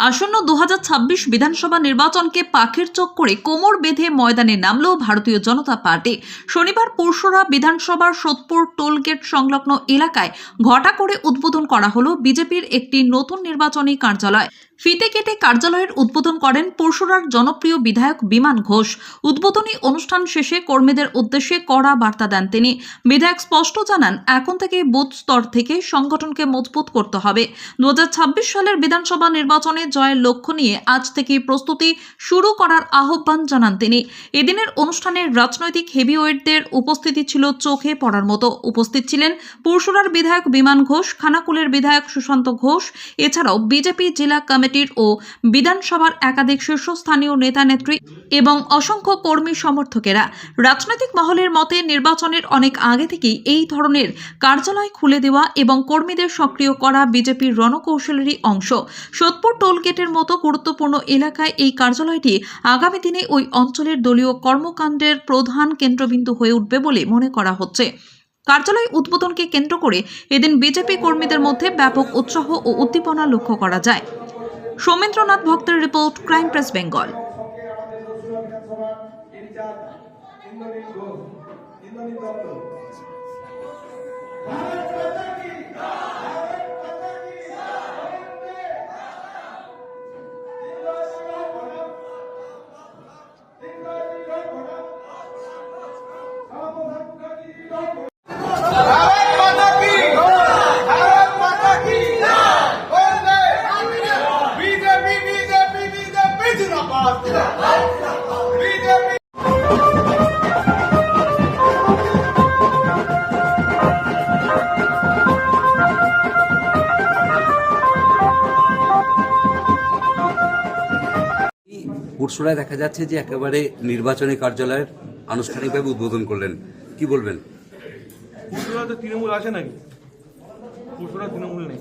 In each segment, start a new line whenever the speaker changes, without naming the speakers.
আসন্ন 2026 বিধানসভা নির্বাচনকে পাখির চোখ করে কোমর বেঁধে ময়দানে নামল ভারতীয় জনতা পার্টি। শনিবার পরশুরা বিধানসভার সোদপুর টোলগেট সংলগ্ন এলাকায় ঘটা করে উদ্বোধন করা হলো বিজেপির একটি নতুন নির্বাচনী কার্যালয়। ফিতে কেটে কার্যালয়ের উদ্বোধন করেন পরশুরার জনপ্রিয় বিধায়ক বিমান ঘোষ। উদ্বোধনী অনুষ্ঠান শেষে কর্মীদের উদ্দেশ্যে কড়া বার্তা দেন তিনি। বিধায়ক স্পষ্ট জানান, এখন থেকে বুথ স্তর থেকে সংগঠনকে মজবুত করতে হবে। 2026 সালের বিধানসভা নির্বাচনে জয়ের লক্ষ্য নিয়ে আজ থেকে প্রস্তুতি শুরু করার আহ্বান জানান তিনি। এদিনের অনুষ্ঠানে রাজনৈতিক হেভিওয়েটদের উপস্থিতি ছিল চোখে পড়ার মতো। উপস্থিত ছিলেন পরশুরার বিধায়ক বিমান ঘোষ, খানাকুলের বিধায়ক সুশান্ত ঘোষ, এছাড়াও বিজেপি জেলা কমিটির ও বিধানসভার একাধিক শীর্ষস্থানীয় নেতা নেত্রী এবং অসংখ্য কর্মী সমর্থকেরা। রাজনৈতিক মহলের মতে নির্বাচনের অনেক আগে থেকেই এই ধরনের কার্যালয় খুলে দেওয়া এবং কর্মীদের সক্রিয় করা বিজেপির রণকৌশলেরই অংশ। সোদপুর টোলগেটের মতো গুরুত্বপূর্ণ এলাকায় এই কার্যালয়টি আগামী দিনে ওই অঞ্চলের দলীয় কর্মকাণ্ডের প্রধান কেন্দ্রবিন্দু হয়ে উঠবে বলে মনে করা হচ্ছে। কার্যালয় উদ্বোধনকে কেন্দ্র করে এদিন বিজেপি কর্মীদের মধ্যে ব্যাপক উৎসাহ ও উদ্দীপনা লক্ষ্য করা যায়। সৌমেন্দ্রনাথ ভক্তের রিপোর্ট, ক্রাইম প্রেস বেঙ্গল।
পরশুরায় দেখা যাচ্ছে যে একেবারে নির্বাচনী কার্যালয়ের আনুষ্ঠানিকভাবে উদ্বোধন করলেন, কি বলবেন?
পরশুরা তো তৃণমূল আছে নাকি? পরশুরা তৃণমূল নেই।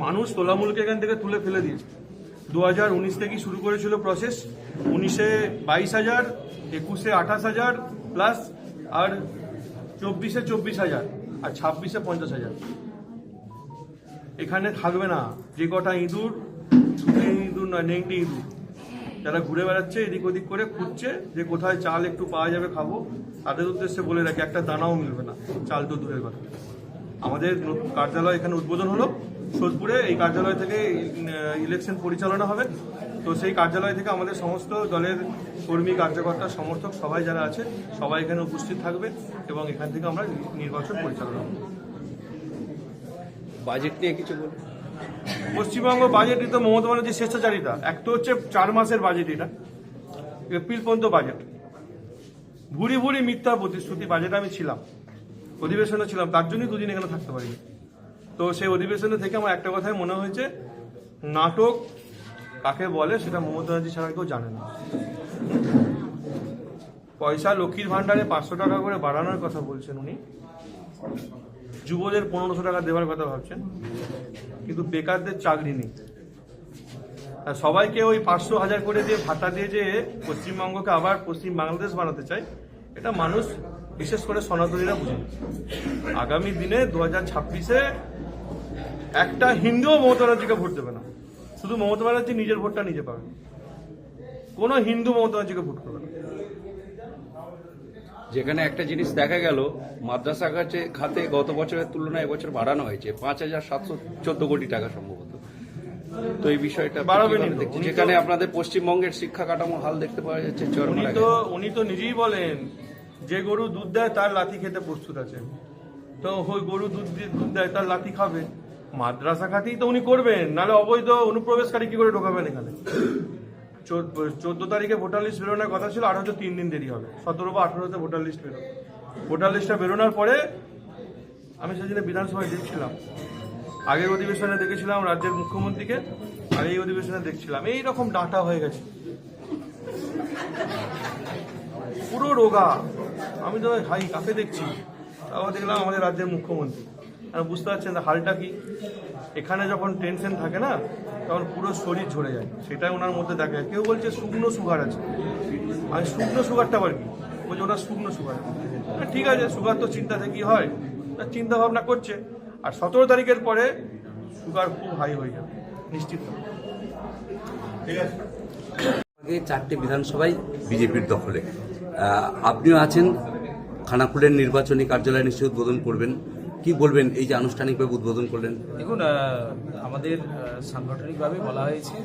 মানুষ তোলামূলকে এখান থেকে তুলে ফেলে দিয়েছে। 2019 থেকেই শুরু করেছিল প্রসেস। 19-এ 22,000, 21-এ 28,000 প্লাস, আর 24-এ 24,000, আর 26-এ 50,000। এখানে থাকবে না যে কটা ইঁদুর, ছুটি ইঁদুর না, নেংটি ইঁদুর, যারা ঘুরে বেড়াচ্ছে এদিক ওদিক করে খুঁজছে যে কোথায় চাল একটু পাওয়া যাবে খাবো, তাদের উদ্দেশ্যে বলে রাখি একটা দানাও মিলবে না, চাল তো দূরের কথা। আমাদের কার্যালয় এখানে উদ্বোধন হলো সোদপুরে। এই কার্যালয় থেকে ইলেকশন পরিচালনা হবে। তো সেই কার্যালয় থেকে আমাদের সমস্ত দলের কর্মী, কার্যকর্তা, সমর্থক সবাই যারা আছে সবাই এখানে উপস্থিত থাকবে এবং এখান থেকে আমরা নির্বাচন পরিচালনা করব।
বাজেট নিয়ে কিছু বলুন।
পশ্চিমবঙ্গ বাজেট তো মমতা ব্যানার্জির স্বেচ্ছাচারিতা। এক তো হচ্ছে 4 মাসের বাজেট, এটা এপ্রিল পর্যন্ত বাজেট। ভুরি ভুরি মিথ্যা প্রতিশ্রুতি বাজেটে আমি ছিলাম, অধিবেশনে ছিলাম, তার জন্যই দুদিন এখানে থাকতে পারিনি। তো সেই অধিবেশনে থেকে আমার একটা কথাই মনে হয়েছে, নাটক কাকে বলে সেটা মমতা ব্যানার্জি ছাড়া কেউ জানে না। পয়সা লক্ষ্মীর ভান্ডারে 500 টাকা করে বাড়ানোর কথা বলছেন উনি, যুবদের 1500 টাকা দেওয়ার কথা ভাবছেন, কিন্তু বেকারদের চাকরি নেই। আর সবাইকে ওই 500,000 করে দিয়ে ভাতা দিয়ে যে পশ্চিমবঙ্গকে আবার পশ্চিম বাংলাদেশ বানাতে চায়, এটা মানুষ, বিশেষ করে সনাতনীরা বুঝে। আগামী দিনে 2026-এ একটা হিন্দুও মমতা ব্যানার্জিকে ভোট দেবে না। শুধু মমতা ব্যানার্জি নিজের ভোটটা নিজে পাবে, কোনো হিন্দু মমতা ব্যানার্জিকে ভোট করবে না।
যেখানে একটা জিনিস দেখা গেল, মাদ্রাসা খাতে গত বছরের তুলনায় এবছর বাড়ানো হয়েছে 5,714 কোটি টাকা সম্ভবত। তো এই বিষয়টা যেখানে আপনাদের পশ্চিমবঙ্গের শিক্ষা কাঠামোর হাল দেখতে পাওয়া যাচ্ছে
উনি তো নিজেই বলেন যে গরু দুধ দেয় তার লাথি খেতে প্রস্তুত আছে। তো ওই গরু দুধ দেয় তার লাথি খাবে। মাদ্রাসা খাতেই তো উনি করবেন, নাহলে অবৈধ অনুপ্রবেশকারী কি করে ঢোকাবেন এখানে? 14 তারিখে ভোটার লিস্ট বেরোনোর কথা ছিল, আর হয়তো 3 দিন দেরি হবে। 17 বা 18-তে ভোটার লিস্ট বেরো। ভোটার লিস্টটা বেরোনোর পরে আমি সেদিনে বিধানসভায় দেখছিলাম, আগের অধিবেশনে দেখেছিলাম রাজ্যের মুখ্যমন্ত্রীকে, আর এই অধিবেশনে দেখছিলাম এইরকম ডাটা হয়ে গেছে, পুরো রোগা। আমি তো হাই কাকে দেখছি, তারপর দেখলাম আমাদের রাজ্যের মুখ্যমন্ত্রী। আর বুঝতে পারছেন হালটা কি? এখানে যখন টেনশন থাকে না, তখন পুরো শরীর ঝরে যায়, সেটাই ওনার মধ্যে দেখা যায়। কেউ বলছে শুকনো সুগার আছে, আর শুকনো সুগারটা আবার কি? বলছে ওটা শুকনো সুগার। ঠিক আছে, সুগার তো চিন্তা থেকেই হয়, চিন্তা ভাবনা করছে। আর 17 তারিখের পরে সুগার খুব হাই হয়ে যাবে নিশ্চিত।
আগে 4টে বিধানসভায় বিজেপির দখলে, আপনিও আছেন, খানাকুলের নির্বাচনী কার্যালয় নিশ্চয়ই উদ্বোধন করবেন, কি বলবেন এই যে আনুষ্ঠানিকভাবে উদ্বোধন করলেন?
দেখুন, আমাদের সাংগঠনিকভাবে বলা হয়েছে,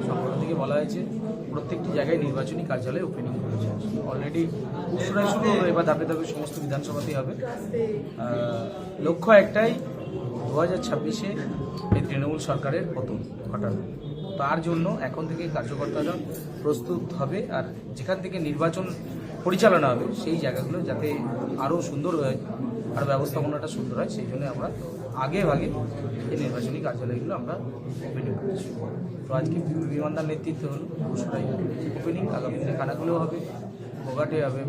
সংগঠন থেকে বলা হয়েছে প্রত্যেকটি জায়গায় নির্বাচনী কার্যালয় ওপেনিং করেছে। অলরেডি পুরোটাই শুরু হবে, এবার ধাপে ধাপে সমস্ত বিধানসভাতেই হবে। লক্ষ্য একটাই, 2026-এ এই তৃণমূল সরকারের পতন ঘটানো। তার জন্য এখন থেকে কার্যকর্তারা প্রস্তুত হবে, আর যেখান থেকে নির্বাচন পরিচালনা হবে সেই জায়গাগুলো যাতে আরও সুন্দর হয়, আর ব্যবস্থাপনাটা সুন্দর হয়, সেই জন্য আমরা আগে ভাগে এই নির্বাচনী কার্যালয়গুলো আমরা ওপেনিং করেছি। তো আজকে বিমানদার নেতৃত্ব হলো পরশুরাই ওপেনিং, আগামী দিনে খানাকুলেও হবে, বোগাটে হবে,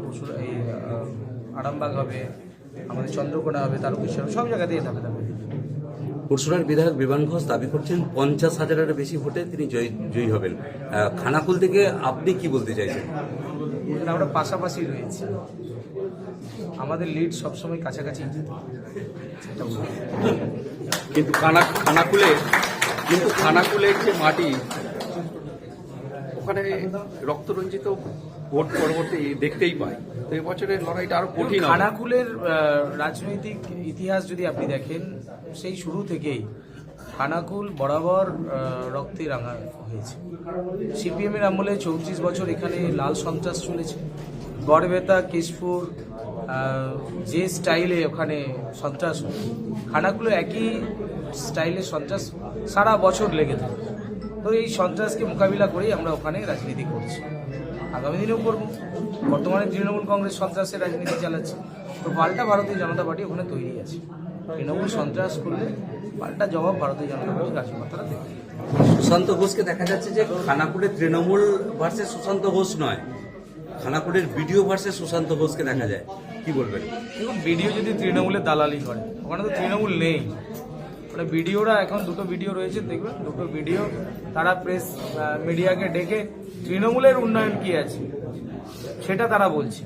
এই আরামবাগ হবে, আমাদের চন্দ্রকোনা হবে, তারকেশ্বর, সব জায়গাতেই ধাপে ধাপে।
পরশুরার বিধায়ক বিমান ঘোষ দাবি করছেন 50,000-এর বেশি ভোটে তিনি জয়ী হবেন। খানাকুল থেকে আপনি কি বলতে চাইছেন?
আমরা পাশাপাশি রয়েছি, আমাদের লিড সবসময় কাছাকাছি যেত।
কিন্তু খানাকুলের যে মাটি, ওখানে রক্তরঞ্জিত ভোট পরবর্তী দেখতেই পাই। তো এবছরের লড়াইটা আরো কঠিন হবে।
খানাকুলের রাজনৈতিক ইতিহাস যদি আপনি দেখেন, সেই শুরু থেকেই খানাকুল বরাবর রক্তে রাঙা হয়েছে। সিপিএম এর আমলে 34 বছর এখানে লাল সন্ত্রাস চলেছে। গড়বেতা, কেশপুর, যে স্টাইলে ওখানে সন্ত্রাস হয়, খানাকুলে একই স্টাইলে সন্ত্রাস সারা বছর লেগে থাকে। তো এই সন্ত্রাসকে মোকাবিলা করেই আমরা ওখানে রাজনীতি করছি, আগামী দিনেও করব। বর্তমানে তৃণমূল কংগ্রেস সন্ত্রাসের রাজনীতি চালাচ্ছে, তো পাল্টা ভারতীয় জনতা পার্টি ওখানে তৈরি আছে। তৃণমূল সন্ত্রাস করলে পাল্টা জবাব ভারতীয় জনতা পার্টির কার্যকর্তারা দেবে।
সুশান্ত ঘোষকে দেখা যাচ্ছে যে খানাকুলের তৃণমূল ভার্সেস সুশান্ত ঘোষ নয়, খানাকুলের বিডিও ভার্সেস সুশান্ত ঘোষকে দেখা যায়, কি বলবেন?
দেখুন, বিডিও যদি তৃণমূলের দালালি করে, ওখানে তো তৃণমূল নেই। মানে বিডিওরা এখন দুটো বিডিও রয়েছে, দেখবেন দুটো বিডিও তারা প্রেস মিডিয়াকে ডেকে তৃণমূলের উন্নয়ন কি আছে সেটা তারা বলছে,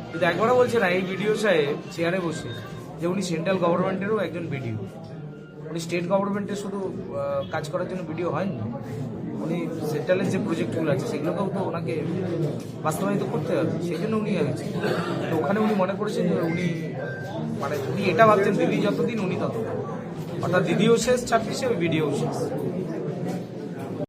কিন্তু একবারও বলছে না এই বিডিও সাহেব চেয়ারে বসে যে উনি সেন্ট্রাল গভর্নমেন্টেরও একজন বিডিও। উনি স্টেট গভর্নমেন্টে শুধু কাজ করার জন্য বিডিও হয়নি, উনি সেন্ট্রালের যে প্রজেক্টগুলো আছে সেগুলোকেও তো ওনাকে বাস্তবায়িত করতে হবে, সেই জন্য উনি হয়েছে। তো ওখানে উনি মনে করেছেন যে উনি উনি এটা ভাবছেন দিদি যতদিন উনি ততদিন, অর্থাৎ দিদিও শেষ 26-এ, ওই ভিডিও শেষ।